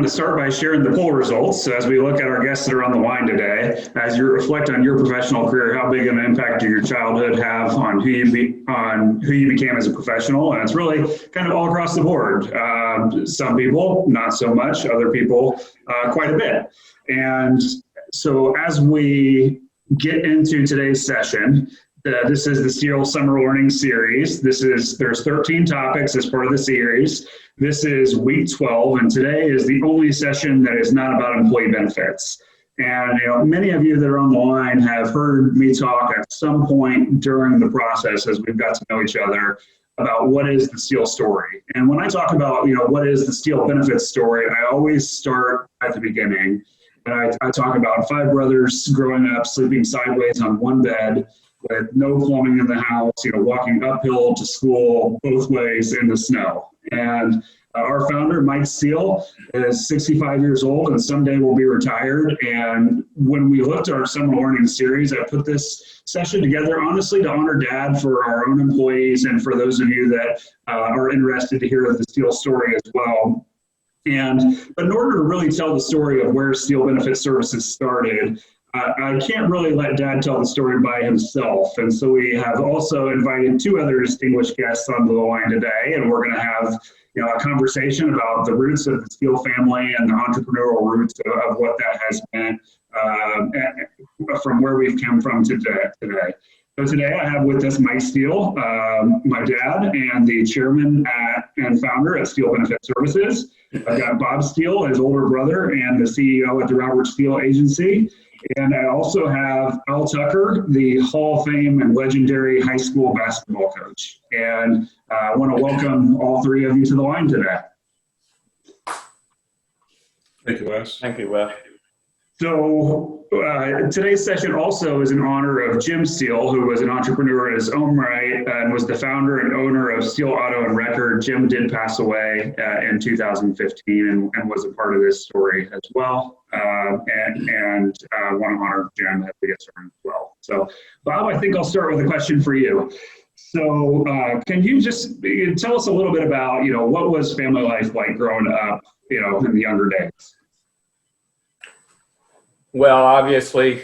wanted to start by sharing the poll results. So as we look at our guests that are on the line today, as you reflect on your professional career, how big of an impact did your childhood have on who you became as a professional? And it's really kind of all across the board. Some people, not so much. Other people, quite a bit. And so as we get into today's session, this is the Steele Summer Learning Series. There's 13 topics as part of the series. This is week 12, and today is the only session that is not about employee benefits. And many of you that are on the line have heard me talk at some point during the process as we've got to know each other about what is the Steele story. And when I talk about what is the Steele benefits story, I always start at the beginning. And I talk about 5 brothers growing up, sleeping sideways on one bed, with no plumbing in the house, walking uphill to school both ways in the snow. And our founder, Mike Steele, is 65 years old and someday will be retired. And when we looked at our summer learning series, I put this session together, honestly, to honor Dad for our own employees and for those of you that are interested to hear the Steele story as well. But in order to really tell the story of where Steele Benefit Services started, I can't really let Dad tell the story by himself. And so we have also invited 2 other distinguished guests on the line today, and we're going to have a conversation about the roots of the Steele family and the entrepreneurial roots of what that has been from where we've come from today. So today I have with us Mike Steele, my dad, and the chairman and founder at Steele Benefit Services. I've got Bob Steele, his older brother, and the CEO at the Robert Steele Agency. And I also have Al Tucker, the Hall of Fame and legendary high school basketball coach. And I want to welcome all 3 of you to the line today. Thank you, Wes. Thank you, Wes. So today's session also is in honor of Jim Steele, who was an entrepreneur in his own right and was the founder and owner of Steele Auto and Record. Jim did pass away in 2015 and was a part of this story as well. And want to honor Jim as we get started as well. So, Bob, I think I'll start with a question for you. So can you just tell us a little bit about, what was family life like growing up, in the younger days? Well, obviously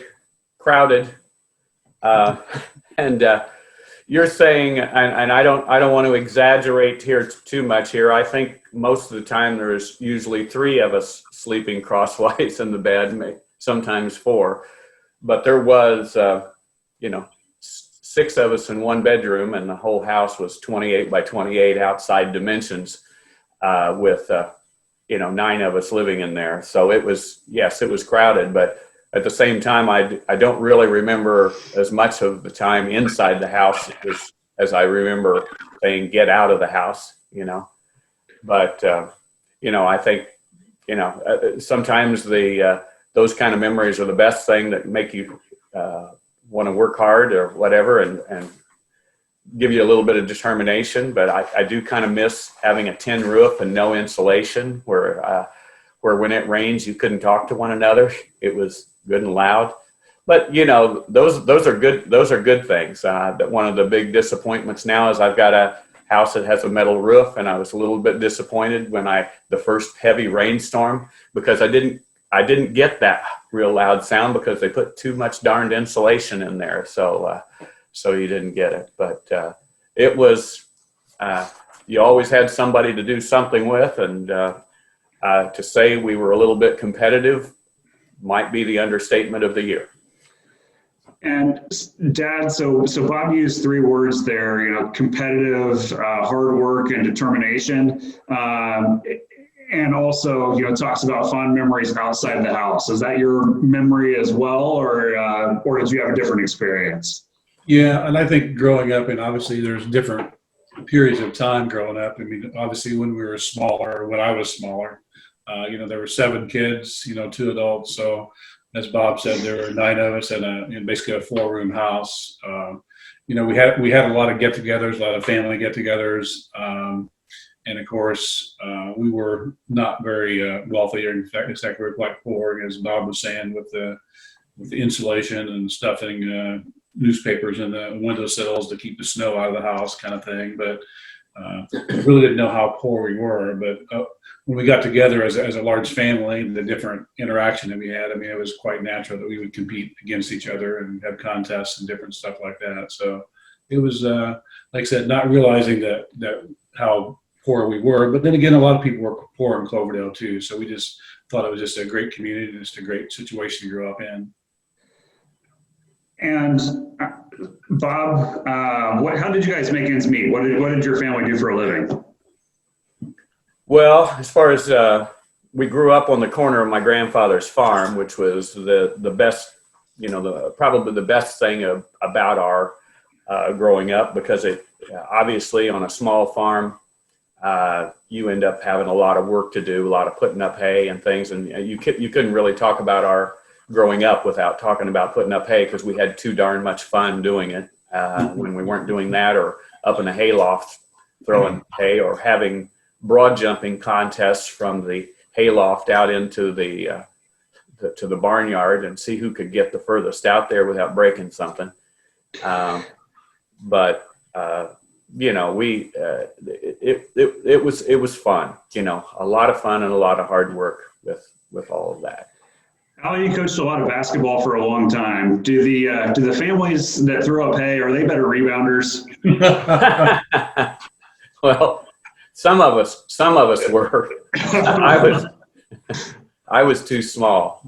crowded, and you're saying, and I don't want to exaggerate here too much here. I think most of the time there's usually 3 of us sleeping crosswise in the bed, sometimes 4, but there was 6 of us in one bedroom, and the whole house was 28 by 28 outside dimensions, with 9 of us living in there. So it was crowded, but at the same time, I don't really remember as much of the time inside the house as I remember saying, get out of the house, But, I think, sometimes those kind of memories are the best thing that make you want to work hard or whatever and give you a little bit of determination. But I do kind of miss having a tin roof and no insulation where when it rains, you couldn't talk to one another. It was good and loud. But, those are good things. That one of the big disappointments now is I've got a house that has a metal roof, and I was a little bit disappointed when the first heavy rainstorm, because I didn't get that real loud sound because they put too much darned insulation in there. So you didn't get it. But it was, you always had somebody to do something with, and to say we were a little bit competitive might be the understatement of the year. And Dad, so Bob used 3 words there, competitive, hard work, and determination. And also, talks about fond memories outside the house. Is that your memory as well, or did you have a different experience? Yeah, and I think growing up, and obviously there's different periods of time growing up. I mean, obviously when we were smaller, when I was smaller, there were 7 kids, 2 adults. So as Bob said, there were 9 of us in basically a 4-room house. We had a lot of get-togethers, a lot of family get-togethers. And of course, we were not very wealthy. In fact, we were quite poor, as Bob was saying, with the insulation and stuffing newspapers in the windowsills to keep the snow out of the house, kind of thing. But Really didn't know how poor we were, but when we got together as a large family, the different interaction that we had, I mean, it was quite natural that we would compete against each other and have contests and different stuff like that. So it was, like I said, not realizing that how poor we were. But then again, a lot of people were poor in Cloverdale too. So we just thought it was just a great community and just a great situation to grow up in. And Bob, how did you guys make ends meet? What did your family do for a living? Well, as far as we grew up on the corner of my grandfather's farm, which was the best, probably the best thing about our growing up, because it obviously on a small farm, you end up having a lot of work to do, a lot of putting up hay and things, and you couldn't really talk about our growing up without talking about putting up hay, because we had too darn much fun doing it when we weren't doing that, or up in a hayloft throwing hay, or having broad jumping contests from the hayloft out into the barnyard and see who could get the furthest out there without breaking something. But it was fun, a lot of fun and a lot of hard work with all of that. Al, you coached a lot of basketball for a long time. Do the families that throw up hay, are they better rebounders? Well, some of us were. I was too small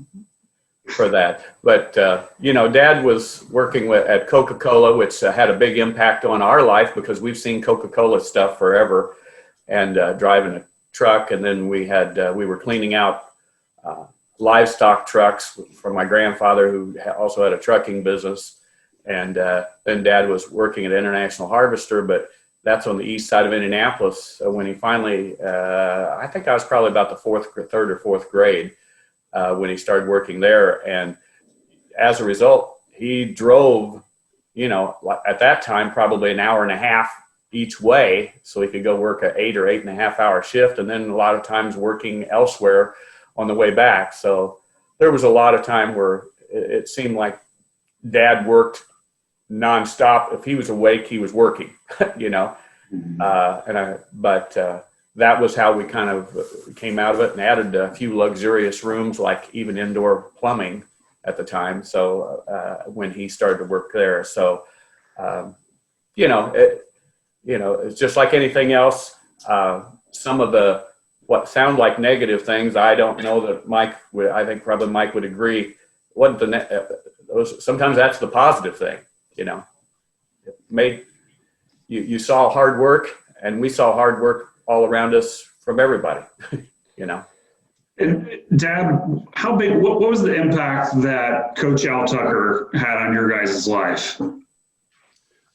for that. But Dad was working at Coca-Cola, which had a big impact on our life, because we've seen Coca-Cola stuff forever, and driving a truck, and then we were cleaning out livestock trucks for my grandfather, who also had a trucking business, and then Dad was working at International Harvester, but that's on the east side of Indianapolis. So when he finally, I think I was probably about the third or fourth grade when he started working there, and as a result, he drove, at that time probably an hour and a half each way, so he could go work an 8 or 8.5 hour shift, and then a lot of times working elsewhere on the way back. So there was a lot of time where it seemed like Dad worked nonstop. If he was awake, he was working, but that was how we kind of came out of it, and added a few luxurious rooms, like even indoor plumbing at the time. So when he started to work there, so it's just like anything else. Some of what sound like negative things, I don't know that I think probably Mike would agree. Sometimes that's the positive thing, It made you saw hard work, and we saw hard work all around us from everybody, And Dad, how big? What was the impact that Coach Al Tucker had on your guys' life?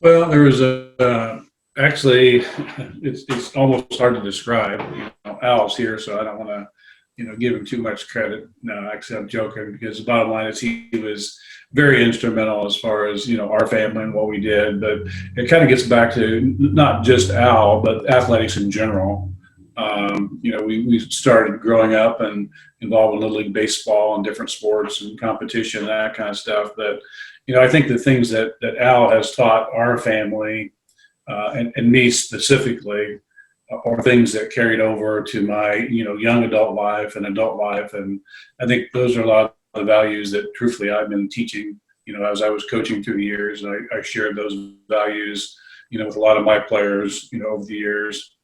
Well, there was actually, it's almost hard to describe. Al's here, so I don't want to, give him too much credit. No, actually, I'm joking, because the bottom line is he was very instrumental as far as, our family and what we did. But it kind of gets back to not just Al, but athletics in general. We started growing up and involved in Little League baseball and different sports and competition and that kind of stuff. But, I think the things that Al has taught our family and me specifically are things that carried over to my, young adult life and adult life. And I think those are a lot of the values that truthfully I've been teaching, as I was coaching through the years. I shared those values, with a lot of my players, over the years,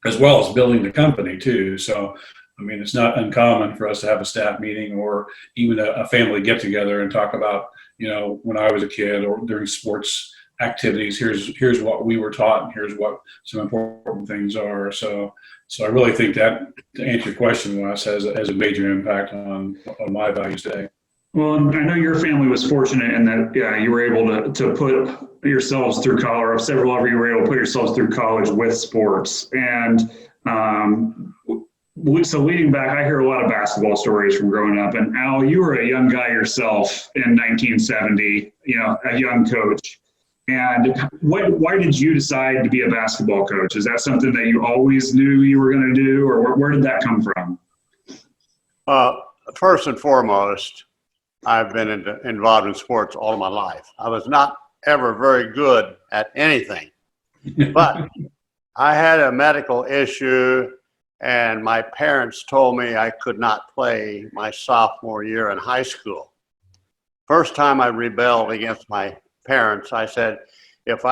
as well as building the company too. So, it's not uncommon for us to have a staff meeting or even a family get together and talk about, when I was a kid or during sports activities, here's what we were taught, and here's what some important things are. So I really think that, to answer your question, Wes, has a major impact on my values today. Well, I know your family was fortunate in that, you were able to put yourselves through college, or several of you were able to put yourselves through college with sports. And so leading back, I hear a lot of basketball stories from growing up. And Al, you were a young guy yourself in 1970, a young coach. And why did you decide to be a basketball coach? Is that something that you always knew you were going to do, or where did that come from? First and foremost, I've been involved in sports all of my life. I was not ever very good at anything, but I had a medical issue, and my parents told me I could not play my sophomore year in high school. First time I rebelled against my parents, I said, if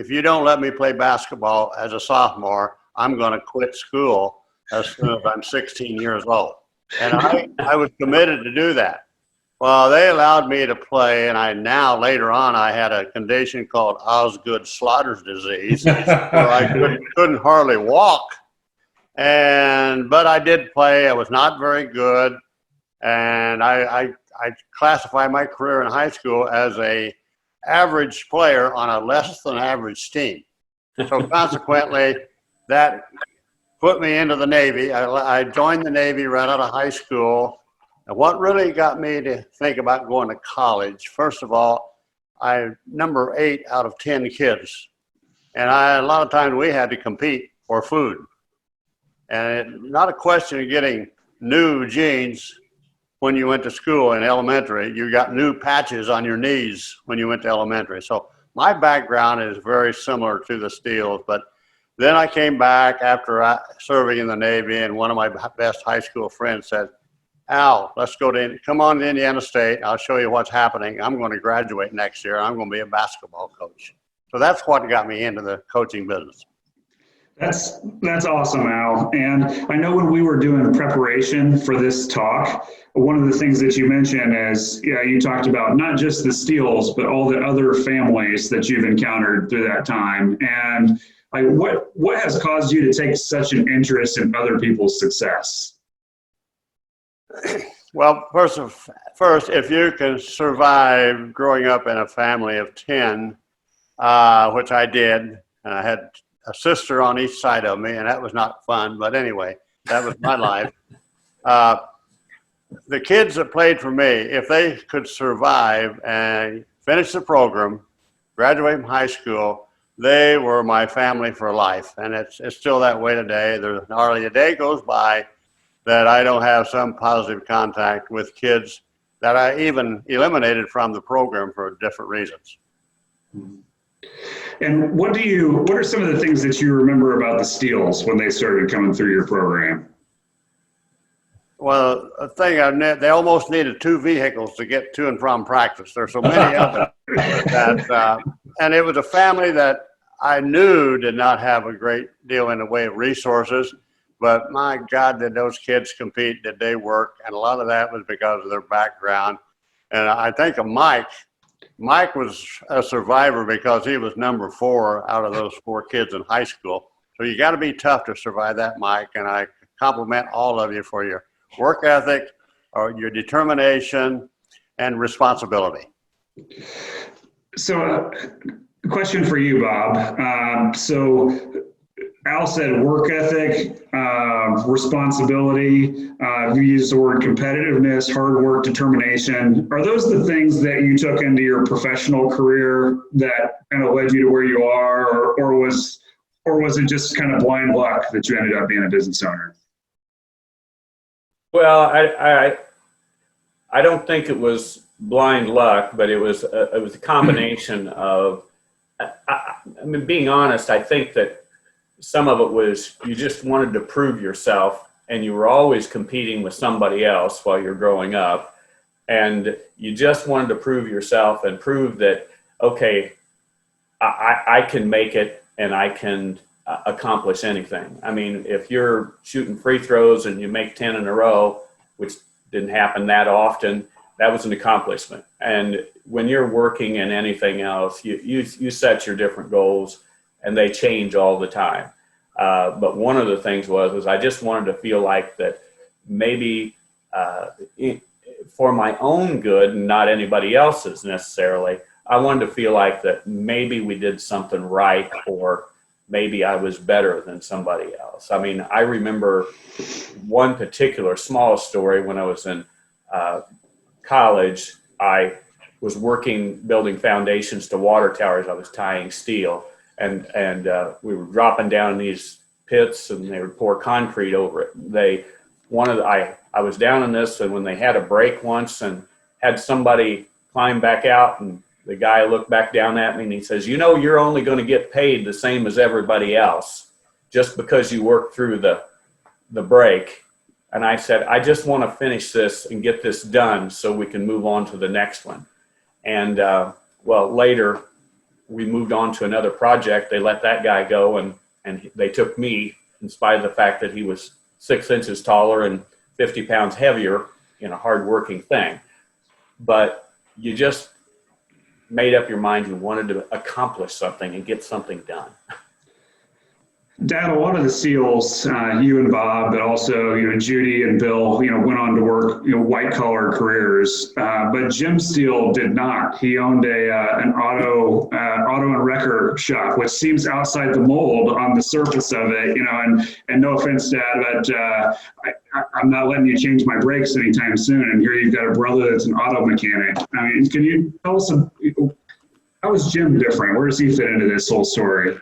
you don't let me play basketball as a sophomore, I'm going to quit school as soon as I'm 16 years old. And I was committed to do that. Well, they allowed me to play, and later on, I had a condition called Osgood-Schlatter's disease, where I couldn't hardly walk. But I did play. I was not very good, and I classify my career in high school as a average player on a less than average team. So consequently, that put me into the Navy. I joined the Navy right out of high school. And what really got me to think about going to college, first of all, I number 8 out of 10 kids. And a lot of times we had to compete for food. And not a question of getting new jeans when you went to school in elementary. You got new patches on your knees when you went to elementary. So my background is very similar to the Steeles, but then I came back after serving in the Navy, and one of my best high school friends said, Al, come on to Indiana State. I'll show you what's happening. I'm going to graduate next year. I'm going to be a basketball coach. So that's what got me into the coaching business. That's awesome, Al. And I know when we were doing preparation for this talk, one of the things that you mentioned is, you talked about not just the Steeles, but all the other families that you've encountered through that time. And what has caused you to take such an interest in other people's success? Well, first, if you can survive growing up in a family of 10, which I did, and I had a sister on each side of me, and that was not fun, but anyway, that was my life. The kids that played for me, if they could survive and finish the program, graduate from high school, they were my family for life, and it's still that way today. There's hardly a day goes by that I don't have some positive contact with kids that I even eliminated from the program for different reasons. And what are some of the things that you remember about the Steeles when they started coming through your program? Well, they almost needed 2 vehicles to get to and from practice. There's so many of them and it was a family that I knew did not have a great deal in the way of resources. But my God, did those kids compete, did they work? And a lot of that was because of their background. And I think of Mike. Mike was a survivor because he was number 4 out of those 4 kids in high school. So you got to be tough to survive that, Mike. And I compliment all of you for your work ethic, or your determination, and responsibility. So question for you, Bob. So Al said work ethic, responsibility, you used the word competitiveness, hard work, determination. Are those the things that you took into your professional career that kind of led you to where you are, or was it just kind of blind luck that you ended up being a business owner? Well, I don't think it was blind luck, but it was a combination of, I mean, being honest, I think that some of it was you just wanted to prove yourself, and you were always competing with somebody else while you're growing up, and you just wanted to prove yourself and prove that, okay, I can make it and I can accomplish anything. I mean, if you're shooting free throws and you make 10 in a row, which didn't happen that often, that was an accomplishment. And when you're working in anything else, you set your different goals, and they change all the time. But one of the things was I just wanted to feel like that maybe for my own good and not anybody else's necessarily, I wanted to feel like that maybe we did something right, or maybe I was better than somebody else. I mean, I remember one particular small story when I was in college. I was building foundations to water towers. I was tying steel, and we were dropping down in these pits, and they would pour concrete over it. I was down in this, and when they had a break once and had somebody climb back out, and the guy looked back down at me and he says, you're only going to get paid the same as everybody else just because you worked through the break. And I said, I just want to finish this and get this done so we can move on to the next one. And later we moved on to another project. They let that guy go and they took me in spite of the fact that he was 6 inches taller and 50 pounds heavier in a hard-working thing. But you just made up your mind you wanted to accomplish something and get something done. Dad, a lot of the Steeles, you and Bob, but also Judy and Bill, went on to work white collar careers. But Jim Steele did not. He owned an auto and wrecker shop, which seems outside the mold on the surface of it. And no offense, Dad, but I'm not letting you change my brakes anytime soon. And here you've got a brother that's an auto mechanic. I mean, can you tell us how is Jim different? Where does he fit into this whole story?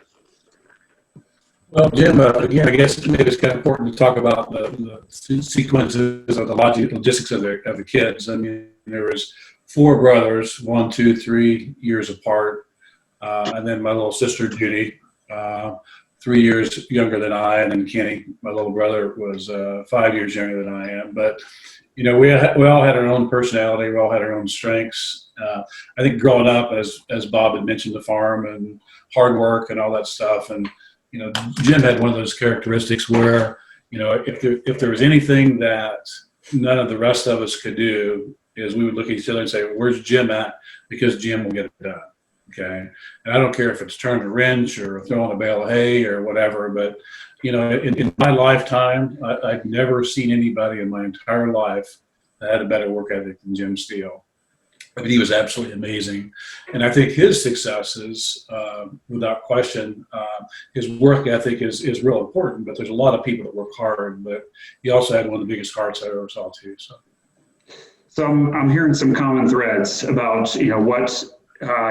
Well, Jim, again, I guess maybe it's kind of important to talk about the sequences of the logistics of the kids. I mean, there was 4 brothers, 1, 2, 3 years apart, and then my little sister Judy, 3 years younger than I, and then Kenny, my little brother, was 5 years younger than I am. But we all had our own personality, we all had our own strengths. I think growing up, as Bob had mentioned, the farm and hard work and all that stuff, and Jim had one of those characteristics where, if there was anything that none of the rest of us could do, is we would look at each other and say, where's Jim at? Because Jim will get it done. Okay. And I don't care if it's turning a wrench or throwing a bale of hay or whatever, but, in my lifetime, I've never seen anybody in my entire life that had a better work ethic than Jim Steele. I mean, he was absolutely amazing. And I think his successes, without question, his work ethic is real important, but there's a lot of people that work hard, but he also had one of the biggest hearts I ever saw too. So I'm hearing some common threads about, what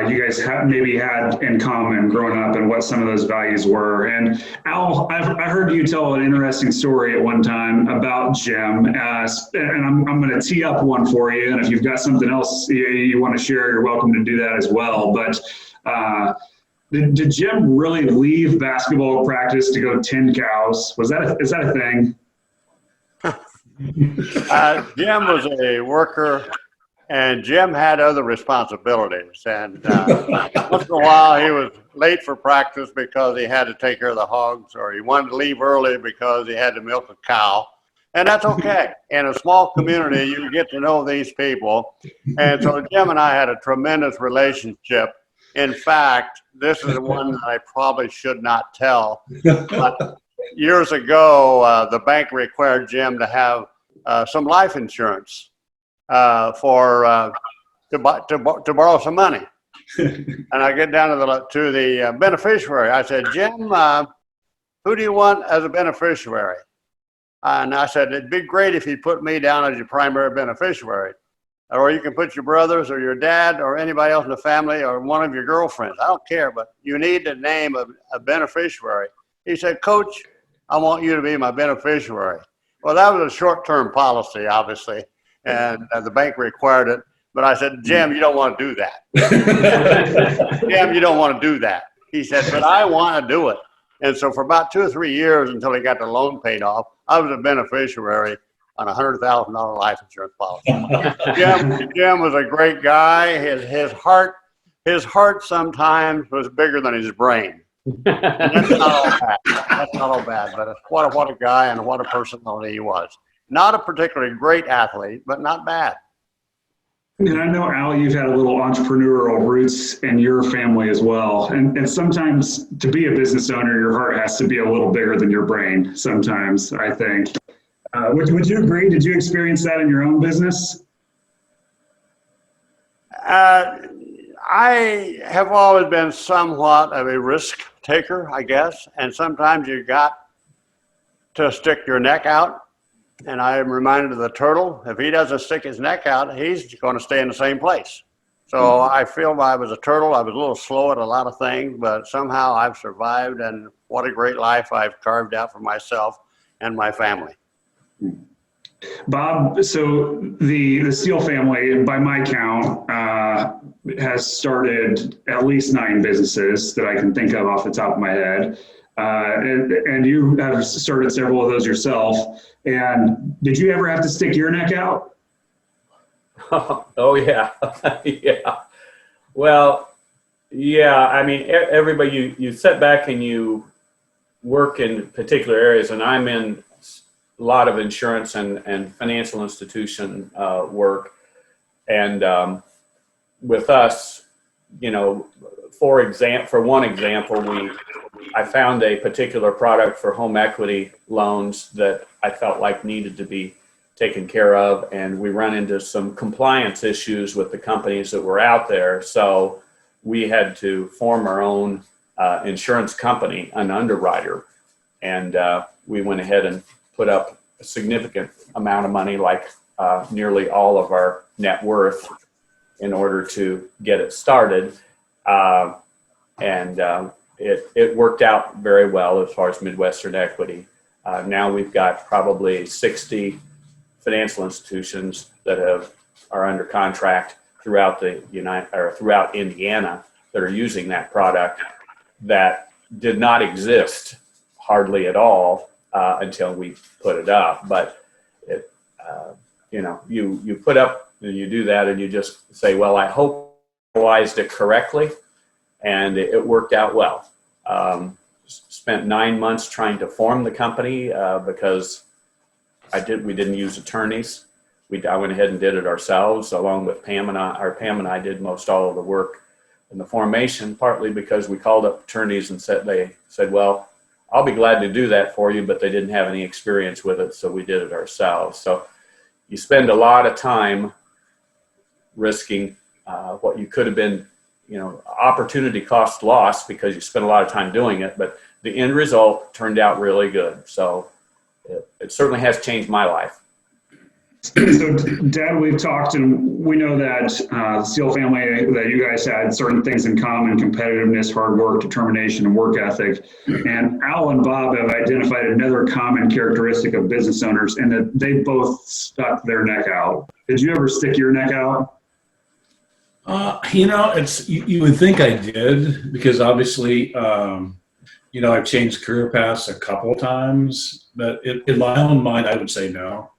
you guys maybe had in common growing up and what some of those values were. And Al, I heard you tell an interesting story at one time about Jim, and I'm going to tee up one for you. And if you've got something else you want to share, you're welcome to do that as well. But did Jim really leave basketball practice to go tend cows? Is that a thing? Jim was a worker. And Jim had other responsibilities. And once in a while, he was late for practice because he had to take care of the hogs, or he wanted to leave early because he had to milk a cow. And that's okay. In a small community, you get to know these people. And so Jim and I had a tremendous relationship. In fact, this is one that I probably should not tell. But years ago, the bank required Jim to have some life insurance. To borrow some money. And I get down to the beneficiary. I said, Jim, who do you want as a beneficiary? And I said, it'd be great if you put me down as your primary beneficiary. Or you can put your brothers or your dad or anybody else in the family or one of your girlfriends. I don't care, but you need to name a beneficiary. He said, Coach, I want you to be my beneficiary. Well, that was a short-term policy, obviously. And the bank required it. But I said, Jim, you don't want to do that. Jim, you don't want to do that. He said, but I want to do it. And so for about 2 or 3 years until he got the loan paid off, I was a beneficiary on a $100,000 life insurance policy. Jim was a great guy. His heart sometimes was bigger than his brain. That's not all bad. That's not all bad. But what a guy and what a personality he was. Not a particularly great athlete, but not bad. And I know, Al, you've had a little entrepreneurial roots in your family as well. And sometimes to be a business owner, your heart has to be a little bigger than your brain sometimes, I think. Would you agree? Did you experience that in your own business? I have always been somewhat of a risk taker, I guess. And sometimes you got to stick your neck out. And I am reminded of the turtle. If he doesn't stick his neck out, he's going to stay in the same place. So I feel I was a turtle. I was a little slow at a lot of things, but somehow I've survived, and what a great life I've carved out for myself and my family. Bob, so the Steele family, by my count, has started at least 9 businesses that I can think of off the top of my head. And you have started several of those yourself. And did you ever have to stick your neck out? Oh yeah, yeah. Well, yeah. I mean, everybody, you sit back and you work in particular areas, and I'm in a lot of insurance and financial institution work, and with us, you know, for one example, I found a particular product for home equity loans that I felt like needed to be taken care of, and we run into some compliance issues with the companies that were out there. So we had to form our own insurance company, an underwriter, and we went ahead and put up a significant amount of money, like nearly all of our net worth, in order to get it started. It worked out very well as far as Midwestern Equity. Now we've got probably 60 financial institutions that are under contract throughout throughout Indiana that are using that product that did not exist hardly at all until we put it up. But it, you know, you put up and you do that, and you just say, well, I hope I analyzed it correctly, and it worked out well. Spent 9 months trying to form the company because we didn't use attorneys. I went ahead and did it ourselves, along with Pam and I. Pam and I did most all of the work in the formation, partly because we called up attorneys and they said, well, I'll be glad to do that for you, but they didn't have any experience with it, so we did it ourselves. So you spend a lot of time risking what you could have been, you know, opportunity cost loss, because you spent a lot of time doing it, but the end result turned out really good. So it certainly has changed my life. So, Dad, we've talked, and we know that the Steele family, that you guys had certain things in common: competitiveness, hard work, determination, and work ethic. And Al and Bob have identified another common characteristic of business owners, and that they both stuck their neck out. Did you ever stick your neck out? You know, you would think I did, because obviously, you know, I've changed career paths a couple of times, but in my own mind, I would say no.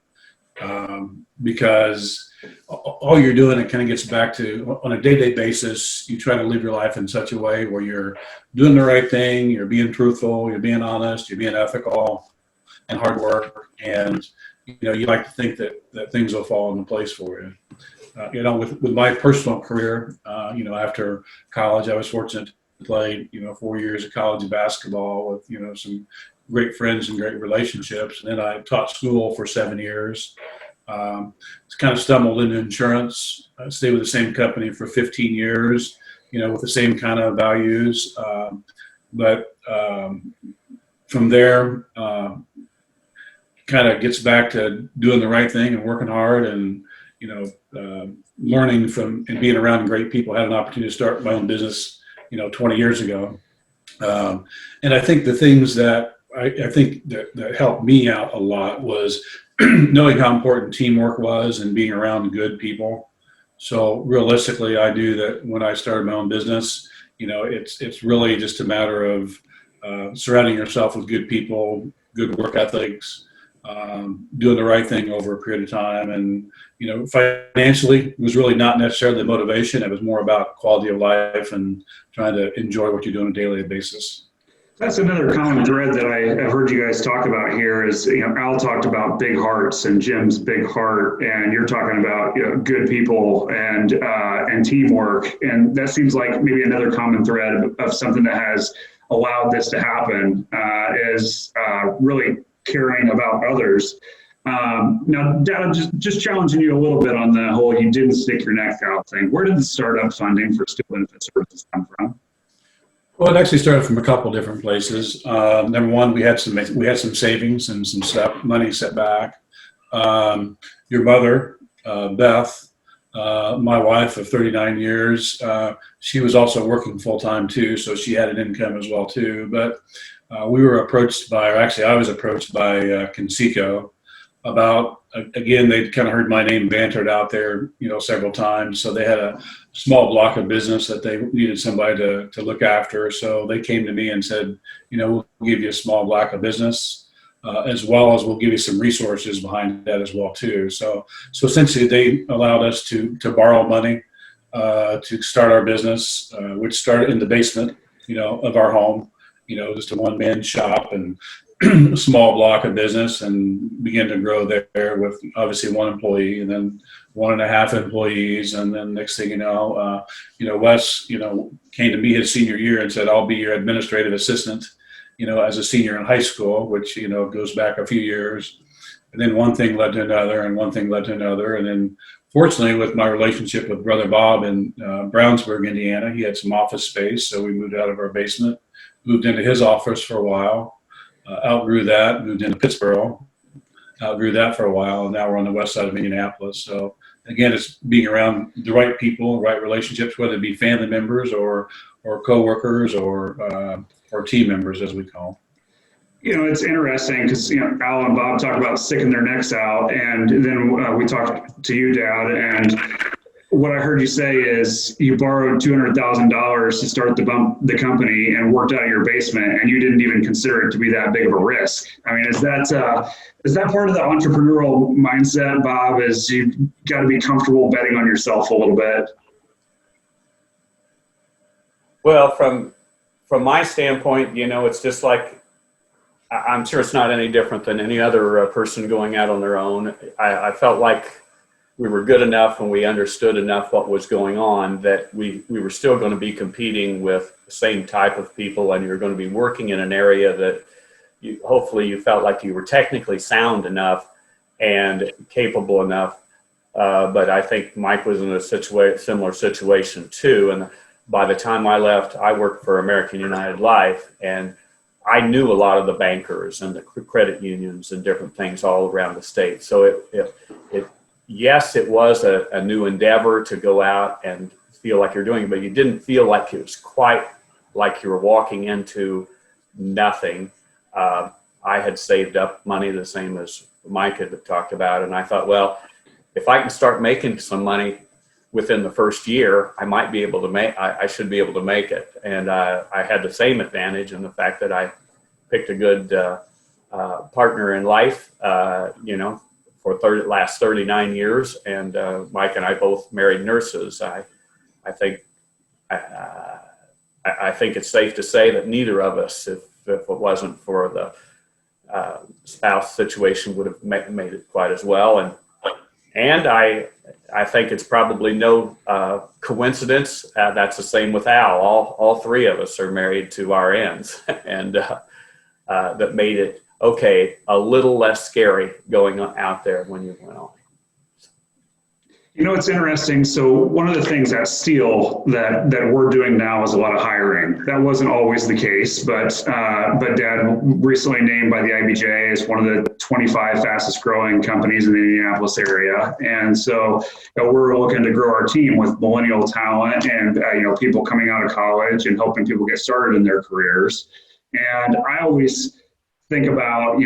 Because all you're doing, it kind of gets back to, on a day-to-day basis, you try to live your life in such a way where you're doing the right thing, you're being truthful, you're being honest, you're being ethical and hard work. And, you know, you like to think that things will fall into place for you. You know, with my personal career, you know, after college, I was fortunate to play, you know, 4 years of college basketball with, you know, some great friends and great relationships. And then I taught school for 7 years. Kind of stumbled into insurance. I stayed with the same company for 15 years, you know, with the same kind of values. But from there, kind of gets back to doing the right thing and working hard, and, you know, learning from and being around great people. I had an opportunity to start my own business, you know, 20 years ago. And I think the things that I think that helped me out a lot was knowing how important teamwork was and being around good people. So realistically, I knew that when I started my own business, you know, it's really just a matter of surrounding yourself with good people, good work ethics, doing the right thing over a period of time. And, you know, financially, it was really not necessarily the motivation. It was more about quality of life and trying to enjoy what you do on a daily basis. That's another common thread that I have heard you guys talk about here is, you know, Al talked about big hearts and Jim's big heart, and you're talking about, you know, good people and teamwork. And that seems like maybe another common thread of something that has allowed this to happen is really caring about others. Now, Dad, I'm just challenging you a little bit on the whole "you didn't stick your neck out" thing. Where did the startup funding for Steele Benefit Services come from? Well, it actually started from a couple different places. Number one, we had some savings and some money set back. Your mother, Beth, my wife of 39 years, she was also working full time too, so she had an income as well too. But we were approached by, or actually I was approached by Conseco about, again, they'd kind of heard my name bantered out there, several times. So they had a small block of business that they needed somebody to look after. So they came to me and said, we'll give you a small block of business, as well as we'll give you some resources behind that as well too. So essentially they allowed us to borrow money to start our business, which started in the basement, of our home, just a one-man shop and a small block of business, and began to grow there with obviously one employee and then 1.5 employees. And then next thing Wes, came to me his senior year and said, I'll be your administrative assistant, as a senior in high school, which, goes back a few years. And then one thing led to another and one thing led to another. And then fortunately, with my relationship with Brother Bob in Brownsburg, Indiana, he had some office space. So we moved out of our basement, moved into his office for a while. Outgrew that, moved into Pittsburgh, outgrew that for a while, and now we're on the west side of Indianapolis. So again, it's being around the right people, right relationships, whether it be family members or coworkers or team members, as we call them. It's interesting because, Al and Bob talk about sticking their necks out, and then we talked to you, Dad, and what I heard you say is you borrowed $200,000 to start the company and worked out of your basement, and you didn't even consider it to be that big of a risk. I mean, is that part of the entrepreneurial mindset, Bob? Is you've got to be comfortable betting on yourself a little bit? Well, from my standpoint, it's just like, I'm sure it's not any different than any other person going out on their own. I felt like we were good enough and we understood enough what was going on that we were still going to be competing with the same type of people, and you're going to be working in an area that hopefully you felt like you were technically sound enough and capable enough. But I think Mike was in a similar situation too. And by the time I left, I worked for American United Life, and I knew a lot of the bankers and the credit unions and different things all around the state. So yes, it was a new endeavor to go out and feel like you're doing it, but you didn't feel like it was quite like you were walking into nothing. I had saved up money the same as Mike had talked about, and I thought, well, if I can start making some money within the first year, I might be able to I should be able to make it. And I had the same advantage in the fact that I picked a good partner in life, for last 39 years, and Mike and I both married nurses. I think it's safe to say that neither of us, if it wasn't for the spouse situation, would have made it quite as well. And I think it's probably no coincidence. That's the same with Al. All three of us are married to RNs, and that made it a little less scary going out there when you went on. It's interesting. So one of the things at Steele that we're doing now is a lot of hiring. That wasn't always the case, but Dad recently named by the IBJ as one of the 25 fastest growing companies in the Indianapolis area. And so we're looking to grow our team with millennial talent and people coming out of college and helping people get started in their careers. And I always think about,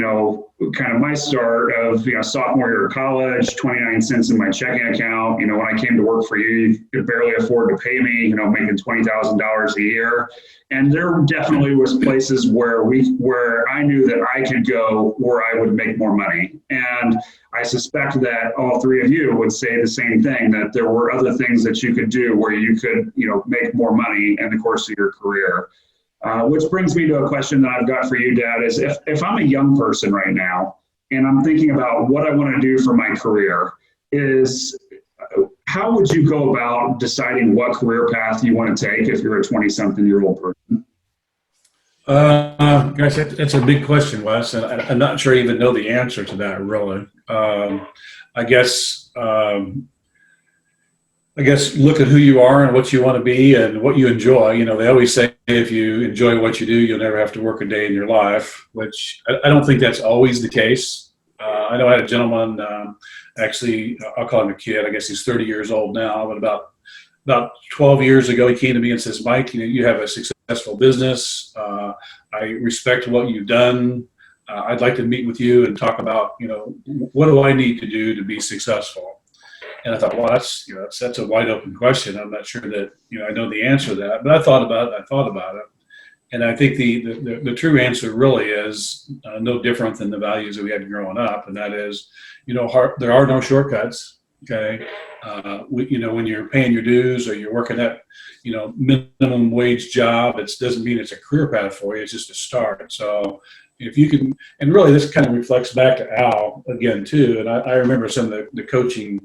kind of my start of, sophomore year of college, 29 cents in my checking account. When I came to work for you, you could barely afford to pay me, making $20,000 a year. And there definitely was places where I knew that I could go where I would make more money. And I suspect that all three of you would say the same thing, that there were other things that you could do where you could, make more money in the course of your career. Which brings me to a question that I've got for you, Dad, is if I'm a young person right now and I'm thinking about what I want to do for my career, how would you go about deciding what career path you want to take if you're a 20-something-year-old person? Guys, that's a big question, Wes, and I'm not sure I even know the answer to that, really. I guess look at who you are and what you want to be and what you enjoy. They always say if you enjoy what you do, you'll never have to work a day in your life, which I don't think that's always the case. I know I had a gentleman, actually, I'll call him a kid. I guess he's 30 years old now, but about 12 years ago, he came to me and says, Mike, you have a successful business. I respect what you've done. I'd like to meet with you and talk about, what do I need to do to be successful? And I thought, well, that's a wide open question. I'm not sure that, I know the answer to that, but I thought about it. And I think the true answer really is no different than the values that we had growing up. And that is, there are no shortcuts. Okay. When you're paying your dues or you're working at, minimum wage job, it doesn't mean it's a career path for you. It's just a start. So if you can, and really this kind of reflects back to Al again too. And I remember some of the coaching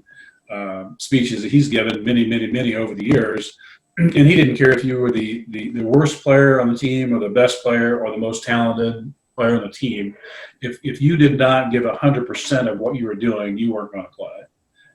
speeches that he's given many over the years. And he didn't care if you were the worst player on the team or the best player or the most talented player on the team. If you did not give 100% of what you were doing, you weren't going to play.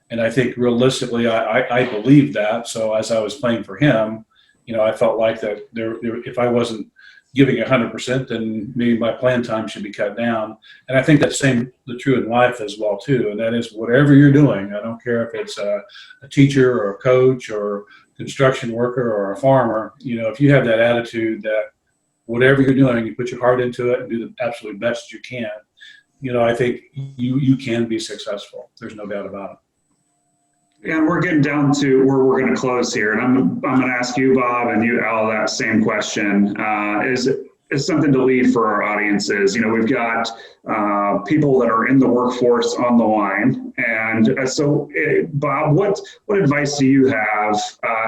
And I think realistically, I believed that. So as I was playing for him, I felt like that if I wasn't giving 100%, then maybe my playing time should be cut down. And I think that's the true in life as well too. And that is whatever you're doing. I don't care if it's a teacher or a coach or construction worker or a farmer. If you have that attitude that whatever you're doing, you put your heart into it and do the absolute best you can. I think you can be successful. There's no doubt about it. And we're getting down to where we're going to close here. And I'm going to ask you, Bob, and you, Al, that same question. Is something to lead for our audiences. We've got people that are in the workforce on the line. And so, Bob, what advice do you have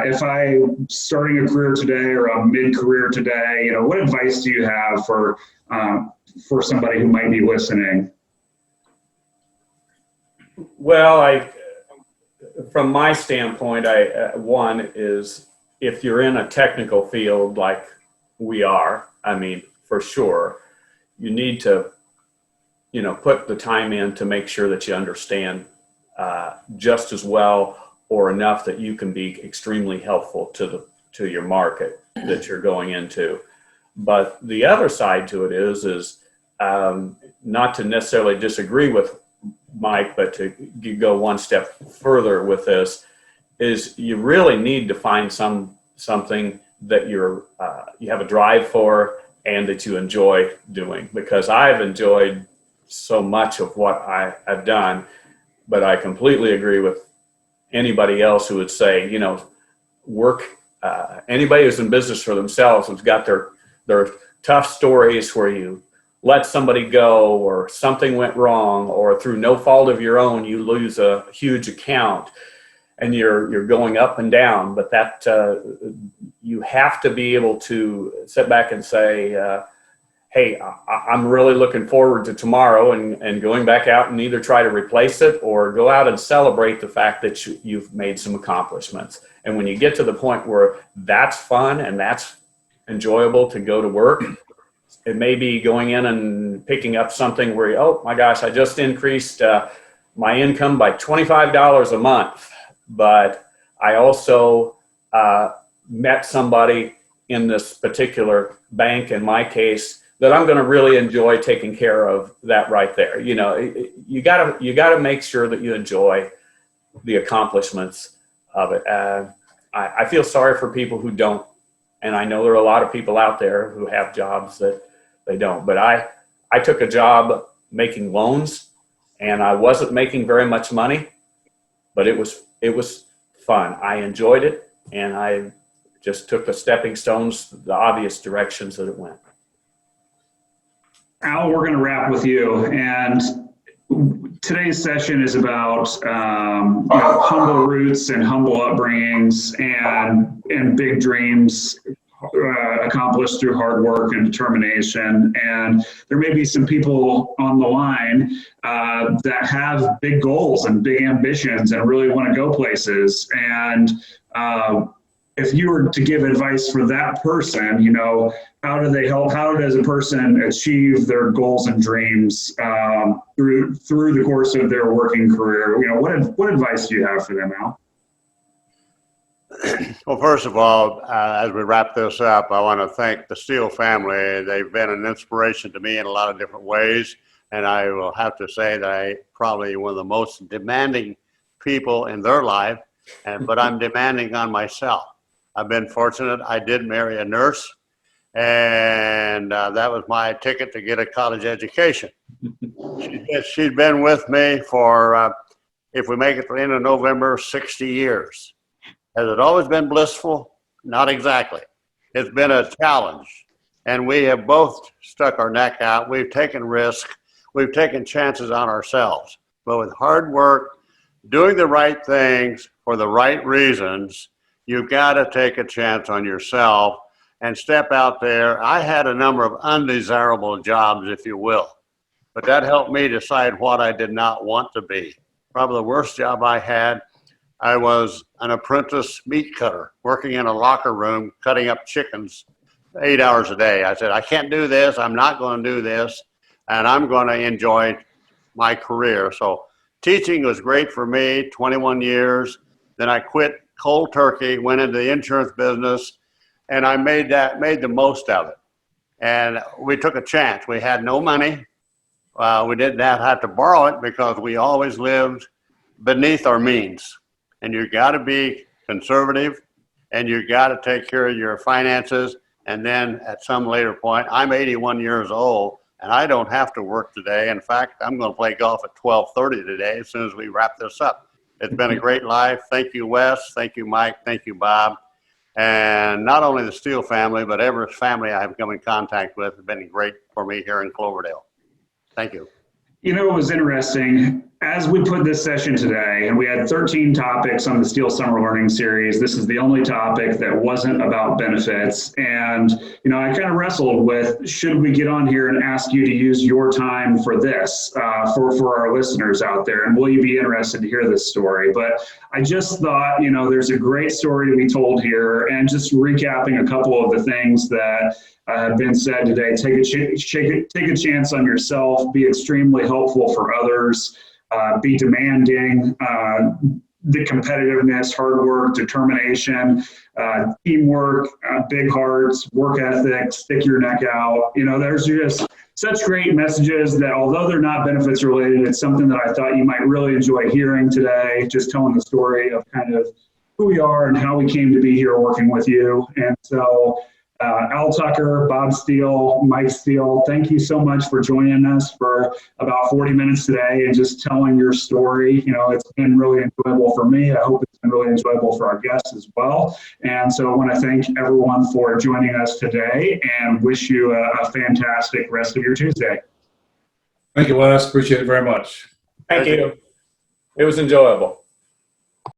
if I'm starting a career today or a mid-career today? What advice do you have for somebody who might be listening? Well, from my standpoint, one is if you're in a technical field like we are, for sure, you need to, put the time in to make sure that you understand just as well or enough that you can be extremely helpful to your market that you're going into. But the other side to it is not to necessarily disagree with Mike, but to go one step further with this, is you really need to find something that you have a drive for and that you enjoy doing. Because I've enjoyed so much of what I've done, but I completely agree with anybody else who would say, work. Anybody who's in business for themselves has got their tough stories where you let somebody go or something went wrong or through no fault of your own, you lose a huge account and you're going up and down. But that you have to be able to sit back and say, hey, I'm really looking forward to tomorrow and going back out and either try to replace it or go out and celebrate the fact that you've made some accomplishments. And when you get to the point where that's fun and that's enjoyable to go to work, it may be going in and picking up something where, oh my gosh, I just increased my income by $25 a month. But I also met somebody in this particular bank, in my case, that I'm going to really enjoy taking care of that right there. You gotta make sure that you enjoy the accomplishments of it. I feel sorry for people who don't. And I know there are a lot of people out there who have jobs that they don't. But I took a job making loans, and I wasn't making very much money, but it was fun. I enjoyed it, and I just took the stepping stones, the obvious directions that it went. Al, we're going to wrap with you. And today's session is about humble roots and humble upbringings and big dreams accomplished through hard work and determination. And there may be some people on the line that have big goals and big ambitions and really want to go places. And if you were to give advice for that person, how does a person achieve their goals and dreams through the course of their working career? What advice do you have for them, Al? Well, first of all, as we wrap this up, I want to thank the Steele family. They've been an inspiration to me in a lot of different ways. And I will have to say that I probably one of the most demanding people in their life, but I'm demanding on myself. I've been fortunate. I did marry a nurse, and that was my ticket to get a college education. She's been with me for, if we make it to the end of November, 60 years. Has it always been blissful? Not exactly. It's been a challenge, and we have both stuck our neck out. We've taken risks. We've taken chances on ourselves. But with hard work, doing the right things for the right reasons, you've got to take a chance on yourself and step out there. I had a number of undesirable jobs, if you will, but that helped me decide what I did not want to be. Probably the worst job I had, I was an apprentice meat cutter, working in a locker room, cutting up chickens 8 hours a day. I said, I can't do this. I'm not going to do this, and I'm going to enjoy my career. So teaching was great for me, 21 years. Then I quit cold turkey, went into the insurance business, and I made the most of it. And we took a chance. We had no money. We didn't have to borrow it because we always lived beneath our means. And you got to be conservative, and you got to take care of your finances. And then at some later point, I'm 81 years old, and I don't have to work today. In fact, I'm going to play golf at 12:30 today as soon as we wrap this up. It's been a great life. Thank you, Wes. Thank you, Mike. Thank you, Bob. And not only the Steele family, but every family I have come in contact with has been great for me here in Cloverdale. Thank you. You know, it was interesting. As we put this session today, and we had 13 topics on the Steele Summer Learning Series, this is the only topic that wasn't about benefits. And, you know, I kind of wrestled with, should we get on here and ask you to use your time for this, for our listeners out there? And will you be interested to hear this story? But I just thought, you know, there's a great story to be told here. And just recapping a couple of the things that have been said today, take a chance on yourself, be extremely helpful for others, be demanding, the competitiveness, hard work, determination, teamwork, big hearts, work ethic, stick your neck out. You know, there's just such great messages that although they're not benefits related, it's something that I thought you might really enjoy hearing today, just telling the story of kind of who we are and how we came to be here working with you. And so Al Tucker, Bob Steele, Mike Steele, thank you so much for joining us for about 40 minutes today and just telling your story. You know, it's been really enjoyable for me. I hope it's been really enjoyable for our guests as well. And so I want to thank everyone for joining us today and wish you a fantastic rest of your Tuesday. Thank you, Wes. Appreciate it very much. Thank you. It was enjoyable.